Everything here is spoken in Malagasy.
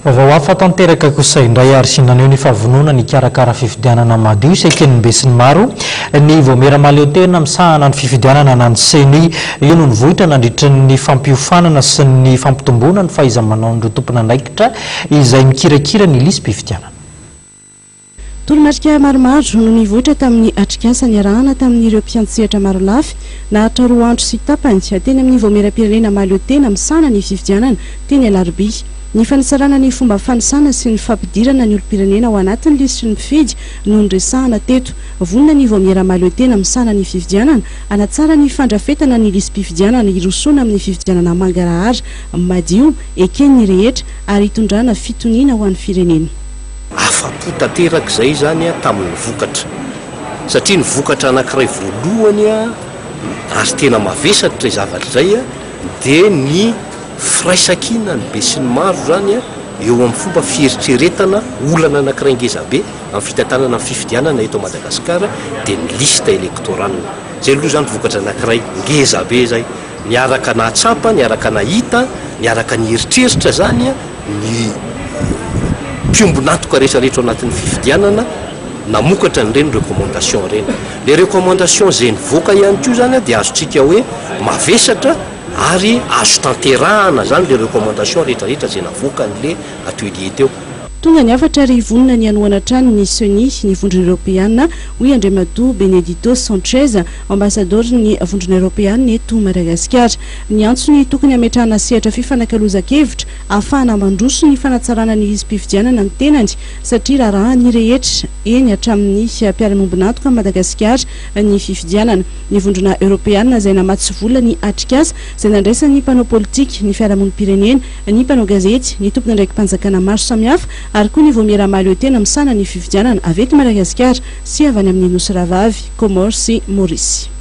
Vaovao hafa tanteraka kosa indray ary sinaneo ny favonona ny karakara fifidianana madio seken'ny besin'ny maro ny voamera maleotena misahana ny fifidianana naniseny io no nivohitra nandritra ny fampiofanana sy ny fampitomboana ny fahaiza-manao ny tompona andraikitra izay mikirakira ny lisy mpifidianana. Toromarika maromaro no nivohitra tamin'ny atrikasa ny arahana tamin'ireo mpiantsehatra maro lafy nahatra roa andro sy tapany teny amin'ny voamera-pirenena maleotena misahana ny fifidianana teny Alarobia. Ny fanasarana ny fomba fanisana sy ny fampidirana ny olo-pirenena ao anatin'ny lisitry ny mpifidy no niresahana teto. Vonona ny voamera maleotena misahana ny fifidianana anatsara ny fandrafetana ny lisy mpifidianana irosona amin'ny fifidianana mangarahara madio eken'ny rehetra ary hitondrana fitoniana ho an'ny firenena. Afa-po tanteraka izay zany tamin'ny vokatra satria ny vokatra anankiray voalohany ary tena mavesatra zavatra izay dia ny firaisankina ny be sy ny maro zany eo amin'ny fomba fieritreretana olana anankiray ngezabe amin'ny fitantanana amin'ny fifidianana eto Madagasikara dia ny lista elektoralina zay aloha zany vokatra anankiray ngezabe zay niaraka nahatsapa niaraka nahita niaraka ny eritreritra zany ny piombonatoka rehetrarehetra anatin'ny fifidianana namokatra nyreny recommandation reny. Le recommandation zay nivoaka ihany koa zany dia azontsika hoe mavesatra ary azo tanterahana zany le recommandation rehetrarehetra zay navoaka n'le atelier teo. Tonga ny afatra ary vonona ny anoana trano ny SONI ny vondrona Europeana hoy Andriamatoa Benedito Sanchez ambassador ny vondrona Europeana eto Madagasikara. Ny antsony tokony ametrahana sehatra fifanakaloza-kevitra ahafahana mandroso ny fanatsarana ny izy mpifidianana ny tenany satria raha ny rehetra eny hatramin'ny mpiara-miombonantoka Madagasikara ny fifidianana. Ny vondrona Europeana izay namatsy vola ny atrikasa izay nandraisany ny mpanao politika ny fiarahamonim-pirenena ny mpanao gazety ny tompona ndraiky mpanjakana maro samihafa ary koa ny voamera maleotena misahana ny fifidianana avy eto Madagasikara sy avy any amin'ny Nosy Ravavy, Comores sy Maurice.